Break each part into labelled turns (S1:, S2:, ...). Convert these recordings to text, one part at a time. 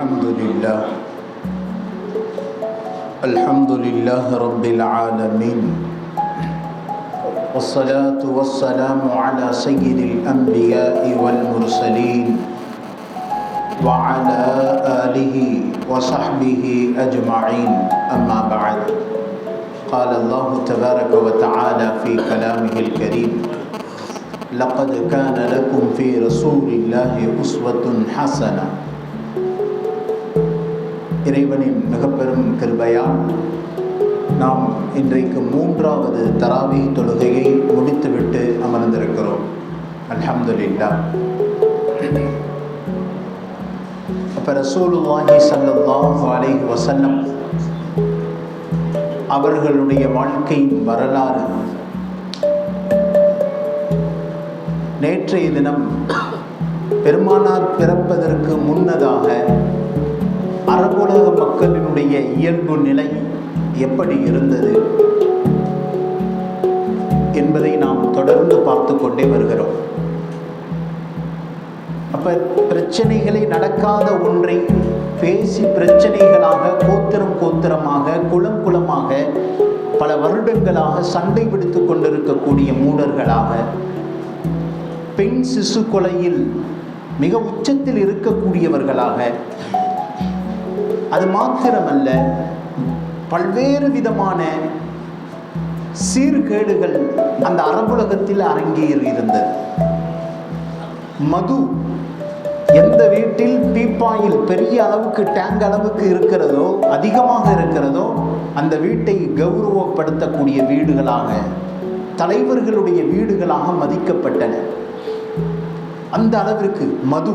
S1: الحمد لله رب العالمين والصلاة والسلام على سيد الأنبياء والمرسلين وعلى آله وصحبه أجمعين أما بعد قال الله تبارك وتعالى في كلامه الكريم لقد كان لكم في رسول الله أسوة حسنة. இறைவனின் மிகப்பெரும் கிருபையால் நாம் இன்றைக்கு 3வது தராவீஹ் தொழுகையை முடித்துவிட்டு அமர்ந்திருக்கிறோம். அல்ஹம்துலில்லாஹ். அப்போ ரசூலுல்லாஹி ஸல்லல்லாஹு அலைஹி வஸல்லம் அவர்களுடைய வாழ்க்கையின் வரலாறு நேற்றைய தினம் பெருமானார் பிறப்பதற்கு முன்னதாக அரபுலக மக்களினுடைய இயல்பு நிலை எப்படி இருந்தது என்பதை நாம் தொடர்ந்து பார்த்து கொண்டே வருகிறோம். அப்ப பிரச்சனைகளை நடக்காத ஒன்றை பேசி பிரச்சனைகளாக கோத்திரமாக குலம் குலமாக பல வருடங்களாக சண்டை பிடித்துக் கொண்டிருக்கக்கூடிய மூடர்களாக, பெண் சிசு கொலையில் மிக உச்சத்தில் இருக்கக்கூடியவர்களாக, அது மாத்திரமல்ல பல்வேறு விதமான சீர்கேடுகள் அந்த அரபுலகத்தில் அரங்கேறி இருந்தது. மது எந்த வீட்டில் பீப்பாயில் பெரிய அளவுக்கு டேங்க் அளவுக்கு இருக்கிறதோ, அதிகமாக இருக்கிறதோ, அந்த வீட்டை கௌரவப்படுத்தக்கூடிய வீடுகளாக, தலைவர்களுடைய வீடுகளாக மதிக்கப்பட்டன. அந்த அளவிற்கு மது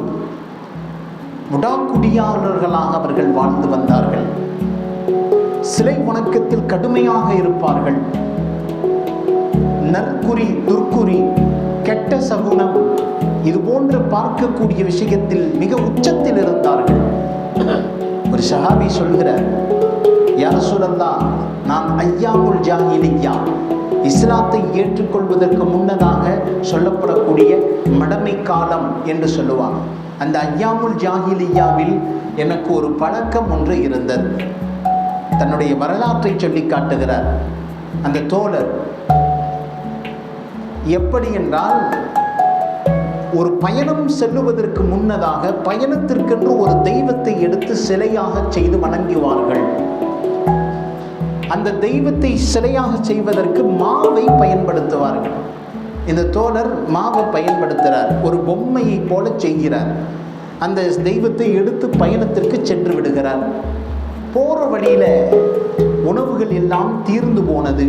S1: முடாக்குடியாளர்களாக அவர்கள் வாழ்ந்து வந்தார்கள். சிலை வணக்கத்தில் கடுமையாக இருப்பார்கள். நற்குறி, துர்க்குறி, கெட்ட சகுனம் இது போன்று பார்க்கக்கூடிய விஷயத்தில் மிக உச்சத்தில் இருந்தார்கள். ஒரு சஹாபி சொல்கிறார், யா ரசூலல்லாஹ், நான் ஐயாமுல் ஜாஹிலிய்யா, இஸ்லாத்தை ஏற்றுக்கொள்வதற்கு முன்னதாக சொல்லப்படக்கூடிய மடமை காலம் என்று சொல்லுவாங்க. அந்த ஐயாமுல் ஜாஹிலிய்யாவில் எனக்கு ஒரு பழக்கம் ஒன்று இருந்தது. தன்னுடைய வரலாற்றை சொல்லி காட்டுகிறார் அந்த தோழர். எப்படி என்றால், ஒரு பயணம் செல்லுவதற்கு முன்னதாக பயணத்திற்கென்று ஒரு தெய்வத்தை எடுத்து சிலையாக செய்து வணங்குவார்கள். அந்த தெய்வத்தை சிலையாக செய்வதற்கு மாவை பயன்படுத்துவார்கள். இந்த தோழர் மாவை பயன்படுத்துகிறார், ஒரு பொம்மையை போல செய்கிறார். அந்த தெய்வத்தை எடுத்து பயணத்திற்கு சென்று விடுகிறார். போற வழியில உணவுகள் எல்லாம் தீர்ந்து போனது.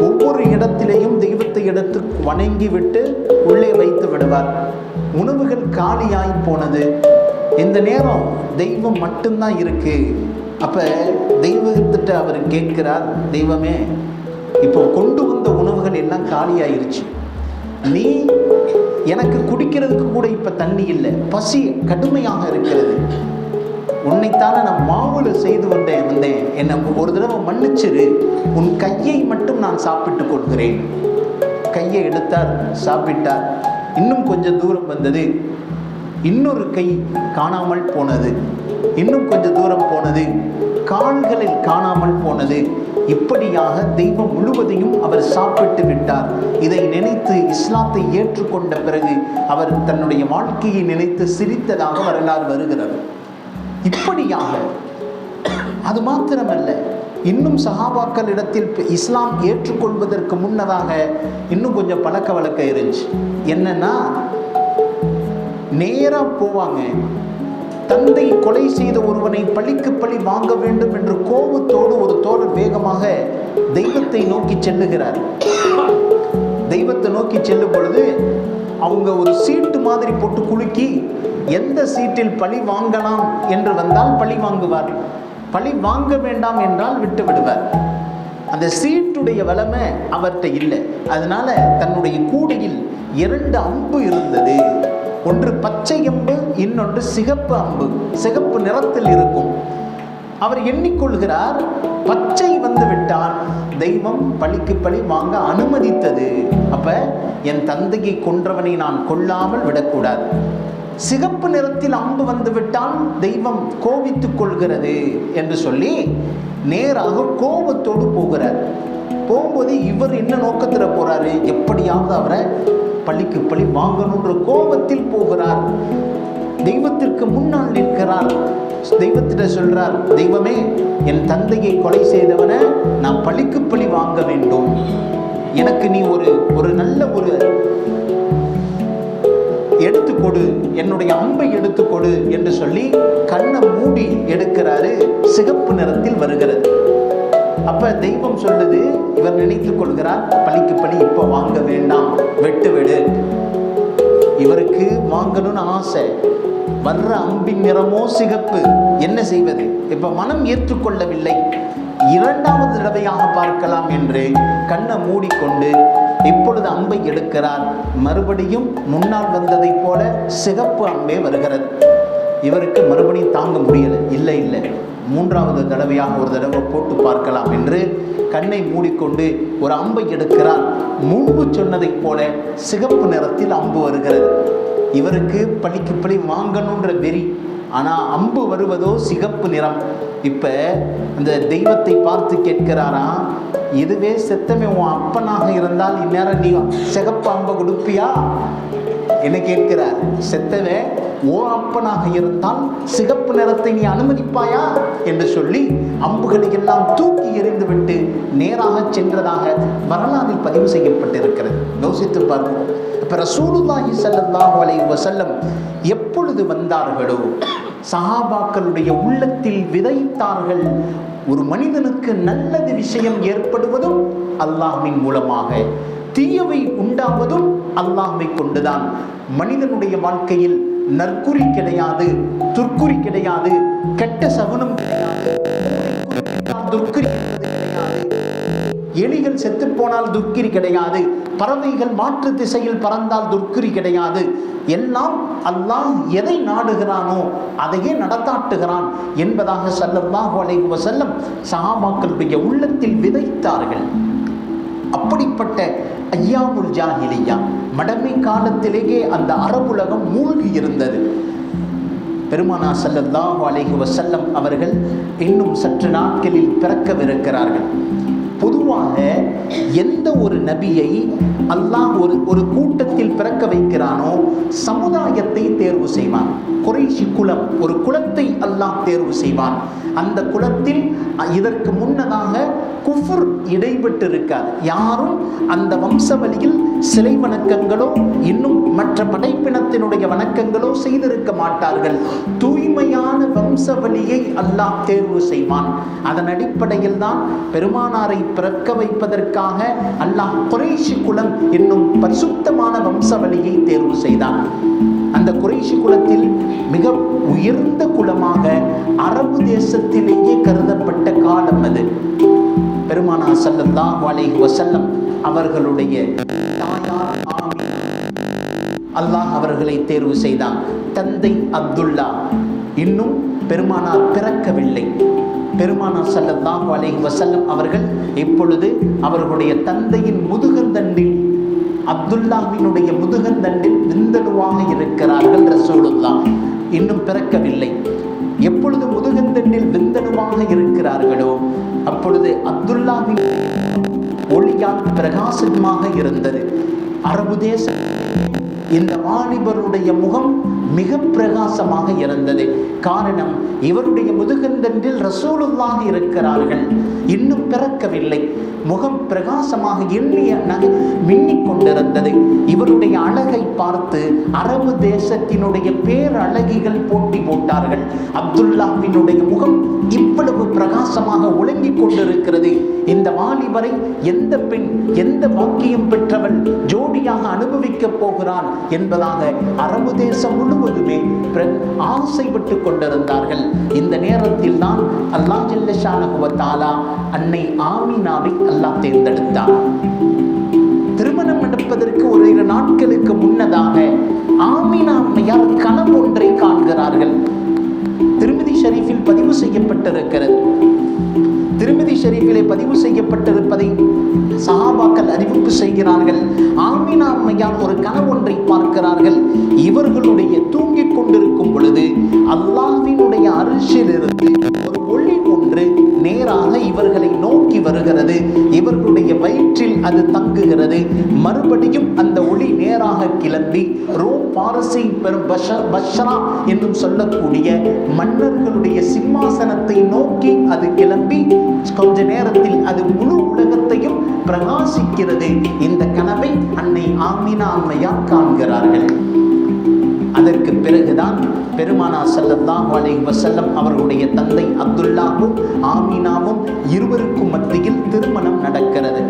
S1: ஒவ்வொரு இடத்திலேயும் தெய்வத்தை எடுத்து வணங்கி விட்டு உள்ளே வைத்து விடுவார். உணவுகள் காலியாய் போனது. இந்த நேரம் தெய்வம் மட்டும்தான் இருக்கு. அப்ப தெய்வத்திட்ட அவர் கேட்கிறார், தெய்வமே, இப்போ கொண்டு வந்த உணவுகள் எல்லாம் காலியாயிருச்சு, நீ எனக்கு குடிக்கிறதுக்கு கூட இப்ப தண்ணி இல்லை, பசி கடுமையாக இருக்கிறது, உன்னைத்தானே நான் மாவுல செய்து வந்தேன், என்னை ஒரு தடவை மன்னிச்சிரு, உன் கையை மட்டும் நான் சாப்பிட்டுக் கொள்கிறேன். கையை எடுத்தார், சாப்பிட்டார். இன்னும் கொஞ்சம் தூரம் வந்தது, இன்னொரு கை காணாமல் போனது. இன்னும் கொஞ்சம் தூரம் போனது, கால்களில் காணாமல் போனது. இப்படியாக தெய்வம் முழுவதையும் அவர் சாப்பிட்டு விட்டார். இதை நினைத்து இஸ்லாத்தை ஏற்றுக்கொண்ட பிறகு அவர் தன்னுடைய வாழ்க்கையை நினைத்து சிரித்ததாக வரலாறு வருகிறது. இப்படியாக அது மாத்திரமல்ல, இன்னும் சஹாபாக்கள் இடத்தில் இஸ்லாம் ஏற்றுக்கொள்வதற்கு முன்னதாக இன்னும் கொஞ்சம் பழக்க வழக்கம் இருந்துச்சு. என்னன்னா, நேரா போவாங்க, தந்தை கொலை செய்த ஒருவனை பழிக்கு பழி வாங்க வேண்டும் என்று கோபத்தோடு ஒரு தோழர் வேகமாக தெய்வத்தை நோக்கி செல்லுகிறார். தெய்வத்தை நோக்கி செல்லும் பொழுது அவங்க ஒரு சீட்டு மாதிரி போட்டு குலுக்கி எந்த சீட்டில் பழி வாங்கலாம் என்று வந்தால் பழி வாங்குவார், பழி வாங்க வேண்டாம் என்றால் விட்டு விடுவார். அந்த சீட்டுடைய வலிமை அவர்கிட்ட இல்லை. அதனால தன்னுடைய கூடையில் 2 அம்பு இருந்தது. ஒன்று பச்சை அம்பு, இன்னொன்று சிகப்பு அம்பு, சிகப்பு நிறத்தில் இருக்கும். அவர் எண்ணிக்கொள்கிறார், பச்சை வந்து விட்டால் தெய்வம் பழிக்கு பழி வாங்க அனுமதித்தது. அப்ப என் தந்தையை கொன்றவனை நான் கொல்லாமல் விடக்கூடாது. சிகப்பு நிறத்தில் அம்பு வந்துவிட்டால் தெய்வம் கோபித்துக் கொள்கிறது என்று சொல்லி நேராக கோபத்தோடு போகிறார். போகும்போது இவர் என்ன நோக்கத்தில் போறாரு, எப்படியாவது அவரை பழிக்கு பழி வாங்கணுன்ற கோபத்தில் போகிறார். தெய்வத்திற்கு முன்னால் நிற்கிறார். தெய்வத்திட்ட சொல்றார், தெய்வமே, என் தந்தையை கொலை செய்தவனை நான் பழிக்கு பழி வாங்க வேண்டும், எனக்கு நீ ஒரு நல்ல ஒரு எடுத்துக்கொடு, என்னுடைய அம்பை எடுத்துக்கொடு என்று சொல்லி கண்ணை மூடி எடுக்கிறாரு. சிகப்பு நிறத்தில் வருகிறது. அப்ப தெய்வம் சொல்லுது, இவர் நினைத்துக் கொள்கிறார், பழிக்கு பழி இப்ப வாங்க வேண்டாம், வெட்டு விடு. இவருக்கு வாங்கணும்னு ஆசை, வர்ற அம்பின் நிறமோ சிகப்பு, என்ன செய்வது? இப்ப மனம் ஏற்றுக்கொள்ளவில்லை. இரண்டாவது தடவையாக பார்க்கலாம் என்று கண்ணை மூடிக்கொண்டு இப்பொழுது அம்பை எடுக்கிறார். மறுபடியும் முன்னால் வந்ததை போல சிகப்பு அம்பே வருகிறது. இவருக்கு மறுபடியும் தாங்க முடியலை. இல்லை இல்லை, மூன்றாவது தடவையாக ஒரு தடவை போட்டு பார்க்கலாம் என்று கண்ணை மூடிக்கொண்டு ஒரு அம்பை எடுக்கிறார். முன்பு சொன்னதைப் போல சிகப்பு நிறத்தில் அம்பு வருகிறது. இவருக்கு பழிக்கு பழி வாங்கணுன்ற வெறி, ஆனால் அம்பு வருவதோ சிகப்பு நிறம். இப்போ அந்த தெய்வத்தை பார்த்து கேட்கிறாரா, இதுவே செத்தமே உன் அப்பனாக இருந்தால் இந்நேரம் நீ சிகப்பு அம்பை கொடுப்பியா என்ன கேட்கிறார். செத்தவே ஓ அப்பனாக இருந்தால் சிகப்பு நிறத்தை நீ அனுமதிப்பாயா என்று சொல்லி அம்புகளை எல்லாம் தூக்கி எறிந்துவிட்டு நேராக சென்றதாக வரலாற்றில் பதிவு செய்யப்பட்டிருக்கிறது. யோசித்து பார்ப்போம். இப்ப ரசூலுல்லாஹி ஸல்லல்லாஹு அலைஹி வஸல்லம் எப்பொழுது வந்தார்களோ சஹாபாக்களுடைய உள்ளத்தில் விதைத்தார்கள். ஒரு மனிதனுக்கு நல்லது விஷயம் ஏற்படுவதும் அல்லாஹ்வின் மூலமாக, தீயவை உண்டாவதும் அல்லாஹ்வை கொண்டுதான். மனிதனுடைய வாழ்க்கையில் நற்குறி கிடையாது, துர்க்குறி கிடையாது, கெட்ட சகுனம் கிடையாது, துர்க்குறி கிடையாது. எலிகள் செத்து போனால் துர்க்கிரி கிடையாது, பறவைகள் மாற்று திசையில் பறந்தால் துர்க்கிரி கிடையாது. எல்லாம் அல்லாஹ் எதை நாடுகிறானோ அதையே நடத்தாட்டுகிறான் என்பதாக ஸல்லல்லாஹு அலைஹி வஸல்லம் சஹாபாக்களுடைய உள்ளத்தில் விதைத்தார்கள். அப்படிப்பட்ட ஐயாமுல் ஜாஹிலியா, மடமை காலத்திலேயே அந்த அரபுலகம் மூழ்கி இருந்தது. பெருமானார் ஸல்லல்லாஹு அலைஹி வஸல்லம் அவர்கள் இன்னும் சற்று நாட்களில் பிறக்கவிருக்கிறார்கள். பொதுவாக எந்த ஒரு நபியை அல்லாஹ் ஒரு கூட்டத்தில் பிறக்க வைக்கிறானோ சமுதாயத்தை தேர்வு செய்வான். குறைஷி குலம், ஒரு குலத்தை அல்லாஹ் தேர்வு செய்வான். அந்த குலத்தில் இதற்கு முன்னதாக குஃபுர் இடைபெற்று இருக்காது. யாரும் அந்த வம்ச வழியில் சிலை வணக்கங்களோ இன்னும் மற்ற படைப்பினத்தினுடைய வணக்கங்களோ செய்திருக்க மாட்டார்கள். தூய்மையான வம்ச வழியை அல்லாஹ் தேர்வு செய்வான். அதன் அடிப்படையில் தான் பெருமானாரை பிறக்க வைப்பதற்காக அல்லாஹ் குறைஷி குலம் என்னும் பரிசுத்தமான வம்ச வழியை தேர்வு செய்தான். அந்த குறைஷி குலத்தில் மிக உயர்ந்த குலமாக அரபு தேசத்திலேயே கருதப்பட்ட காலம் அது. பெருமானார் ஸல்லல்லாஹு அலைஹி வஸல்லம் அவர்களுடைய தாயார் ஆமினா, அல்லாஹ் அவர்களை தேர்வு செய்தான். தந்தை அப்துல்லா, இன்னும் பெருமானார் பிறக்கவில்லை. பெருமானார் ஸல்லல்லாஹு அலைஹி வஸல்லம் அவர்கள் இப்பொழுது அவர்களுடைய தந்தையின் முதுகந்தண்டில், அப்துல்லாவினுடைய முதுகந்தண்டில் விந்தணுவாக இருக்கிறார்கள். ரசூலுல்லாஹ் இன்னும் பிறக்கவில்லை. எப்பொழுது முதுகந்தண்டில் விந்தணுவாக இருக்கிறார்களோ அப்பொழுது அப்துல்லாவின் ஒளியால் பிரகாசமாக இருந்தது. அரபு தேசம் இந்த வாலிபருடைய முகம் மிக பிரகாசமாக இருந்தது. காரணம், இவருடைய முதுகந்தண்டில் ரசூலுல்லாஹ் இருக்கிறார்கள், இன்னும் பிறக்கவில்லை. முகம் பிரகாசமாக மின்னிக் கொண்டிருந்தது. இவருடைய அழகை பார்த்து அரபு தேசத்தினுடைய பேரழகிகள் போட்டி போட்டார்கள். அப்துல்லாவினுடைய முகம் இவ்வளவு பிரகாசமாக ஒளங்கிக் கொண்டிருக்கிறது, இந்த வாலிபரை எந்த பெண், எந்த பாக்கியம் பெற்றவள் ஜோடியாக அனுபவிக்கப் போகிறான் என்பதாக அரபு தேசம் முழுவதுமே ஆசைப்பட்டு கொண்டிருந்தார்கள். இந்த நேரத்தில் தான் அல்லாஹ் ஜல்ல ஷானஹு வ தஆலா அன்னை ஆமினாவை அல்லாஹ் தேர்ந்தெடுத்தார். திருமணம் நடப்பதற்கு ஒரு 2 நாட்களுக்கு முன்னதாக ஆமினா அம்மையார் கனவு ஒன்றை காண்கிறார்கள். திருமிதி ஷரீஃபில் பதிவு செய்யப்பட்டிருக்கிறது. திருமிதி ஷரீஃபிலே பதிவு செய்யப்பட்டிருப்பதை சஹாபாக்கள் அறிவிப்பு செய்கிறார்கள். ஆமினா அம்மையார் ஒரு கனவு ஒன்றை பார்க்கிறார்கள். இவர்களுடைய தூங்கிக் இயங்கிக் கொண்டிருக்கும் பொழுது அல்லாஹ்வினுடைய அரிசியிலிருந்து ஒரு ஒளி ஒன்று நேராக இவர்களை நோக்கி வருகிறது. இவர்களுடைய வயிற்றில் அது தங்குகிறது. மறுபடியும் அந்த ஒளி நேராக கிளம்பி ரோம் பாரசை பெரும் பஷ்ரா என்றும் சொல்லக்கூடிய மன்னர்களுடைய சிம்மாசனத்தை நோக்கி அது கிளம்பி கொஞ்ச நேரத்தில் அது முழு உலகத்தையும் பிரகாசிக்கிறது. இந்த கனவை அன்னை ஆமினா அம்மையார் காண்கிறார்கள். அதற்கு பிறகுதான் பெருமானார் ஸல்லல்லாஹு அலைஹி வஸல்லம் அவர்களுடைய தந்தை அப்துல்லாவும் ஆமினாவும் இருவருக்கும் மத்தியில் திருமணம் நடக்கிறது.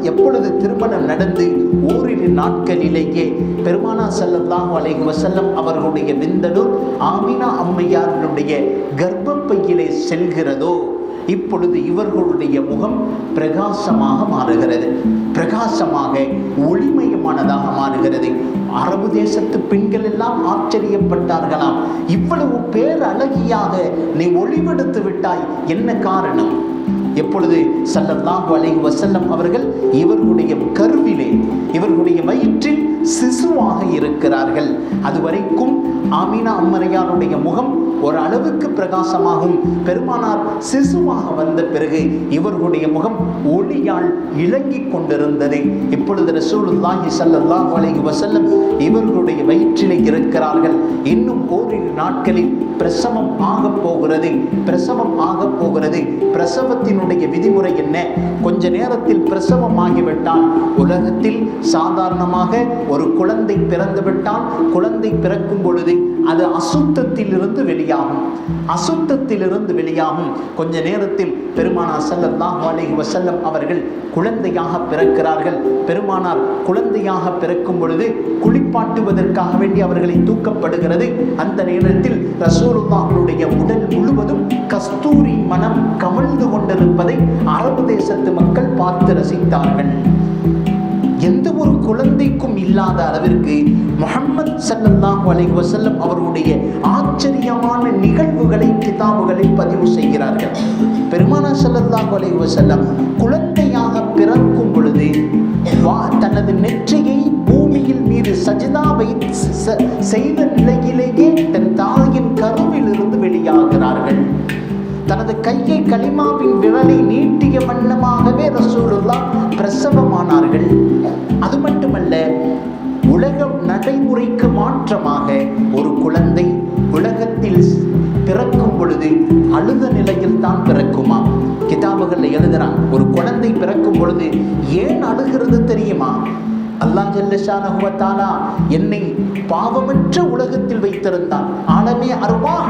S1: எப்பொழுது திருமணம் நடந்து ஓரிரு நாட்களிலேயே பெருமானார் ஸல்லல்லாஹு அலைஹி வஸல்லம் அவர்களுடைய விந்தனூர் ஆமினா அம்மையாருடைய கர்ப்பப்பையிலே செல்கிறதோ இப்பொழுது இவர்களுடைய முகம் பிரகாசமாக மாறுகிறது. பிரகாசமாக ஒளிமயமானதாக மாறுகிறது. அரபு தேசத்து பெண்கள் எல்லாம் ஆச்சரியப்பட்டார்களாம். இவ்வளவு பேரழகியாக நீ ஒளிவெடுத்து விட்டாய், என்ன காரணம்? எப்பொழுது ஸல்லல்லாஹு அலைஹி வஸல்லம் அவர்கள் இவர்களுடைய கருவிலே இவர்களுடைய வயிற்றில் சிசுவாக இருக்கிறார்கள். அதுவரைக்கும் ஆமினா அம்மையாருடைய முகம் ஒரு அளவுக்கு பிரகாசமாகும். பெருமானார் சிசுவாக வந்த பிறகு இவர்களுடைய முகம் ஒளியால் இலங்கிக் கொண்டிருந்தது. இப்பொழுது ரசூலுல்லாஹி ஸல்லல்லாஹு அலைஹி வஸல்லம் இவர்களுடைய வயிற்றிலே இருக்கிறார்கள். இன்னும் ஓரிரு நாட்களில் பிரசவம் ஆக போகிறது. பிரசவத்தினுடைய விதிமுறை என்ன? கொஞ்ச நேரத்தில் பிரசவம் ஆகிவிட்டால் உலகத்தில் சாதாரணமாக ஒரு குழந்தை பிறந்துவிட்டால் குழந்தை பிறக்கும் பொழுது அது அசுத்தத்திலிருந்து வெளியாகும். கொஞ்ச நேரத்தில் பெருமானார் ஸல்லல்லாஹு அலைஹி வஸல்லம் அவர்கள் குழந்தையாக பிறக்கிறார்கள். பெருமானார் குழந்தையாக பிறக்கும் பொழுது குளிப்பாட்டுவதற்காக வேண்டி அவர்களை தூக்கப்படுகிறது. அந்த நேரத்தில் ரசூலுல்லாஹ்வுடைய உடல் முழுவதும் கஸ்தூரி மனம் கமழ்ந்து கொண்டிருப்பதை அரபு தேசத்து மக்கள் பார்த்து ரசித்தார்கள். எந்த ஒரு குழந்தைக்கும் இல்லாத அளவிற்கு முஹம்மது ஸல்லல்லாஹு அலைஹி வஸல்லம் அவருடைய ஆச்சரியமான நிகழ்வுகளை கிதாபுகளில் பதிவு செய்கிறார்கள். பெருமானார் ஸல்லல்லாஹு அலைஹி வஸல்லம் குழந்தையாக பிறக்கும் பொழுது தனது நெற்றியை பூமியில் மீது சஜிதாவை செய்த நிலையிலேயே தன் தாயின் கருவில் இருந்து வெளியாகிறார்கள். தனது கையை கலிமாவின் விரலை நீட்டிய வண்ணமாகவே ரசூலுல்லாஹ் பிரசவமானார்கள். அது மட்டுமல்ல, உலக நடைமுறைக்கு மாற்றமாக ஒரு குழந்தை உலகத்தில் பிறக்கும் பொழுது அழுத நிலையில் தான் பிறக்குமா? கிதாபுகளில் எழுதுறான், ஒரு குழந்தை பிறக்கும் பொழுது ஏன் அழுகிறது தெரியுமா? அல்லாஹ் ஜல்ல ஷானஹு வ தஆலா என்னை பாவமற்ற உலகத்தில் வைத்திருந்தான். ஆலமே அர்வாஹ்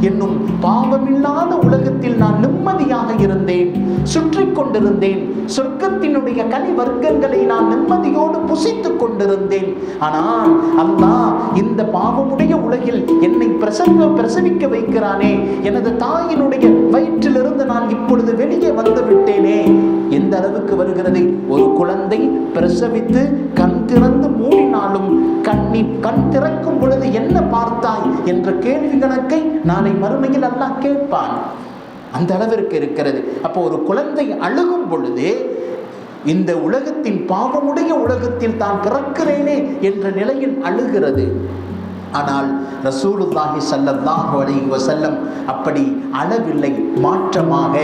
S1: என்னும் பாவமில்லாத உலகத்தில் நான் நிம்மதியாக இருந்தேன், சுற்றி கொண்டிருந்தேன். சொர்க்கத்தினுடைய கனி வர்க்கங்களை நான் நிம்மதியோடு புசித்துக் கொண்டிருந்தேன். ஆனால் அல்லாஹ் இந்த பாவமுடைய உலகில் என்னை பிரசவிக்க வைக்கிறானே, எனது தாயினுடைய வயிற்றிலிருந்து நான் இப்பொழுது வெளியே வந்து விட்டேனே. எந்த அளவுக்கு வருகிறது? ஒரு குழந்தை பிரசவித்து கண் திறந்து மூடினாலும் கண் திறக்கும் பொழுது என்ன பார்த்தாய் என்ற கேள்வி கணக்கை நாளை மறுமையில் அல்லாஹ் கேட்பான். அந்த அளவிற்கு இருக்கிறது. அப்போ ஒரு குழந்தை அழுகும் பொழுது இந்த உலகத்தின் பாவமுடைய உலகத்தில் தான் பிறக்கிறேனே என்ற நிலையில் அழுகிறது. ஆனால் ரசூலுல்லாஹி ஸல்லல்லாஹு அலைஹி வஸல்லம் அப்படி அளவில்லை. மாற்றமாக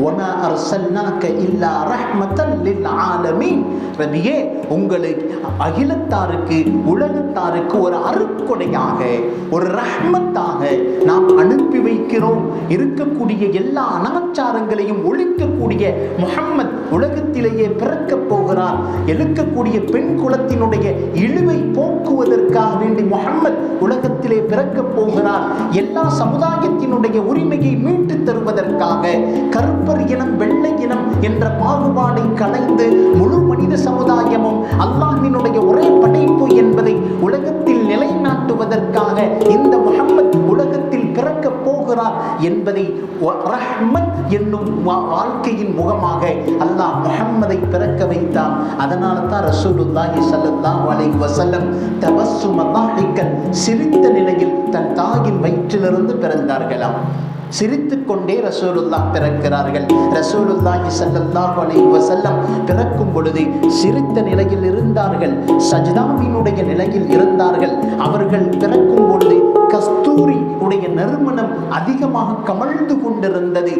S1: வமா அர்ஸல்னாக இல்லா ரஹ்மத்தன் லில் ஆலமீன், நபியே உங்களை அகிலத்தாருக்கு உலகத்தாருக்கு ஒரு அருட்கொடையாக ஒரு ரஹ்மத்தாக நாம் அனுப்பி வைக்கிறோம். இருக்கக்கூடிய எல்லா அனாச்சாரங்களையும் ஒழிக்கக்கூடிய முஹம்மத் உலகத்திலேயே பிறக்கப் போகிறார். எழுக்கக்கூடிய பெண் குலத்தினுடைய இழிவை போக்குவதற்காக வேண்டி முஹம்மத் உலகத்திலே பிறக்கப் போகிறார். எல்லா சமுதாயத்தினுடைய உரிமையை மீட்டு தருவதற்காக கருப்பர் இனம் வெள்ளை இனம் என்ற பாகுபாடை களைந்து முழு மனித சமுதாயமும் அல்லாஹ்வினுடைய ஒரே படைப்பு என்பதை உலகத்தில் நிலைநாட்டுவதற்காக இந்த முஹம்மத் உலகத்தில் பிறக்கப் போகிறார் என்பதை ரஹ்மத் என்னும் வாழ்க்கையின் முகமாக அல்லாஹ் முஹம்மதை பிறக்க வைத்தான். அதனால தான் ரசூலுல்லாஹி ஸல்லல்லாஹு அலைஹி வஸல்லம் தபஸ்ஸும ضاحكًا சிரித்த நிலையில் தன் தாயின் வயிற்றிலிருந்து பிறந்தார்களாம். சிரித்துக்கொண்டே ரசூலுல்லாஹ் பிறக்கிறார்கள். ரசூலுல்லாஹி ஸல்லல்லாஹு அலைஹி வஸல்லம் பிறக்கும் பொழுது சிரித்த நிலையில் இருந்தார்கள், சஜ்தாவினுடைய நிலையில் இருந்தார்கள். அவர்கள் பிறக்கும் பொழுது கஸ்தூரி உடைய நறுமணம் அதிகமாக கமழ்ந்து கொண்டிருந்தது.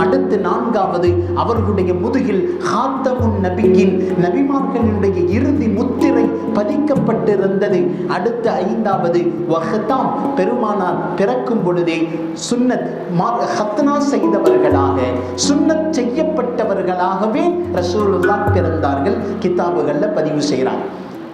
S1: அடுத்து 4வது அவர்களுடைய முதுகில் ஹாத்தமுன் நபியின், நபிமார்களுடைய இறுதி முத்திரை பதிக்கப்பட்டிருந்தது. அடுத்து 5வது வஹ்தாம், பெருமானார் பிறக்கும் பொழுதே சுன்னத் ஹத்னா செய்தவர்களாக, சுன்னத் செய்யப்பட்டவர்களாகவே ரசூலுல்லாஹ் பிறந்தார்கள். கிதாபுகள்ல பதிவு செய்கிறார்.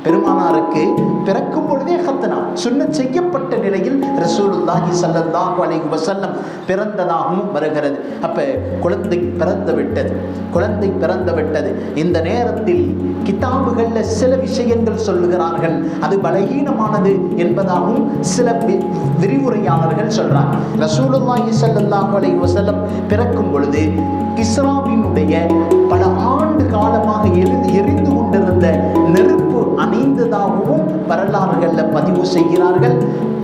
S1: பெருமானாருக்கு பிறக்கும் பொழுதே ஹத்னா, சுன்னத் செய்யப்பட்ட நிலையில் ரசூலுல்லாஹி ஸல்லல்லாஹு அலைஹி வஸல்லம் பிறந்ததாகவும் வருகிறது. அப்ப குழந்தை பிறந்து விட்டது. இந்த நேரத்தில் கிதாபுகள்ல சில விஷயங்கள் சொல்லுகிறார்கள், அது பலகீனமானது என்பதாகவும் சில விரிவுரையாளர்கள் சொல்றாங்க. ரசூலுல்லாஹி ஸல்லல்லாஹு அலைஹி வஸல்லம் பிறக்கும் பொழுது கிஸ்ராவினுடைய பல ஆண்டு காலமாக எரிந்து கொண்டிருந்த நெருப்பு அணிந்ததாகவும் வரலாறுகள்ல பதிவு செய்கிறார்கள்.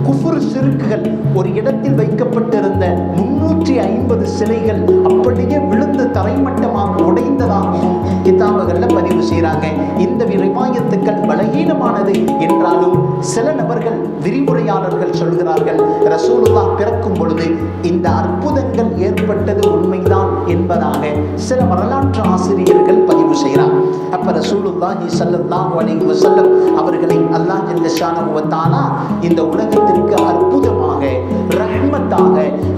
S1: குஃபுர் சிறுக்குகள், ஒரு இடத்தில் வைக்கப்பட்டிருந்த 350 சிலைகள் அப்படியே விழுந்து தரைமட்டமாக உடைந்ததாகவும் கிதாபுகள்ல பதிவு செய்கிறாங்க. இந்த ரிவாயத்துக்கள் பலகீனமானது என்றாலும் சில நபர்கள், விரிவுரையாளர்கள் சொல்கிறார்கள், ரசூலுல்லாஹ் பிறக்கும் பொழுது இந்த அற்புதங்கள் ஏற்பட்டது உண்மைதான் என்பதாக சில வரலாற்று ஆசிரியர்கள் பதிவு செய்கிறார். அப்ப ரசூலுல்லாஹி ஸல்லல்லாஹு அலைஹி வஸல்லம் அவர்களை அல்லாஹ் ஜல்ல ஷானஹு வ தஆலா இந்த உலகத்திற்கு அற்புதமாக, ரஹ்மத்தாக,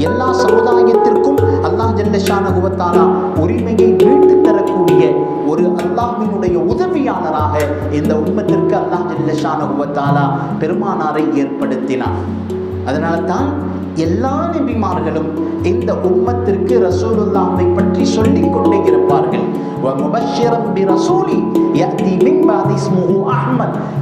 S1: எல்லா சமுதாயத்திற்கும் அல்லாஹ் ஜல்ல ஷானஹு வ தஆலா உரிமையை மீட்டு தரக்கூடிய ஒரு அல்லாஹ்வினுடைய உதவியாளராக இந்த உம்மத்திற்கு அல்லாஹ் ஜல்ல ஷானஹு வ தஆலா பெருமானாரை ஏற்படுத்தினார். அதனால தான் எல்லா நபிமார்களும் இந்த உம்மத்திற்கு ரசூலுல்லாஹை பற்றி சொல்லிக் கொண்டே இருப்பார்கள்.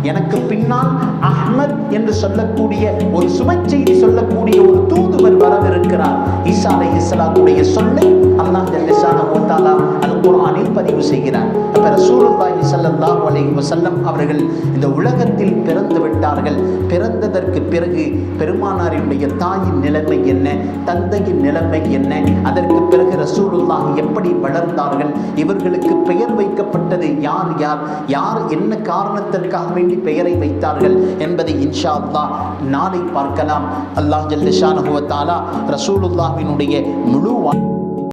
S1: எனக்கு பின்னால் அஹ்மத் என்று சொல்லக்கூடிய ஒரு சுப செய்தி சொல்லக்கூடிய ஒரு தூதுவர் வரவிருக்கிறார். ஈசா அலைஹிஸ்ஸலாத்துடைய சொல்லை அல்லாஹ் ஜல்ல ஷானஹு வ தஆலா அல் குர்ஆனில் பதிவு செய்கிறார். அப்ப ரசூலுல்லாஹி ஸல்லல்லாஹு அலைஹி வஸல்லம் அவர்கள் இந்த உலகத்தில் பிறந்து விட்டார்கள். பிறந்ததற்கு பிறகு பெருமானாரினுடைய தாயின் நிலைமை என்ன, தந்தையின் நிலைமை என்ன, அதற்கு பிறகு ரசூலுல்லாஹ் எப்படி வளர்ந்தார்கள், இவர்களுக்கு பெயர் வைக்கப்பட்டது யார் யார் யார் என்ன காரணத்திற்காக வேண்டி பெயரை வைத்தார்கள் என்பதை இன்ஷா அல்லாஹ் நாளை பார்க்கலாம். அல்லாஹ் ஜல்ல ஷானஹு வ தஆலா ரசூலுல்லாஹ்வினுடைய முழு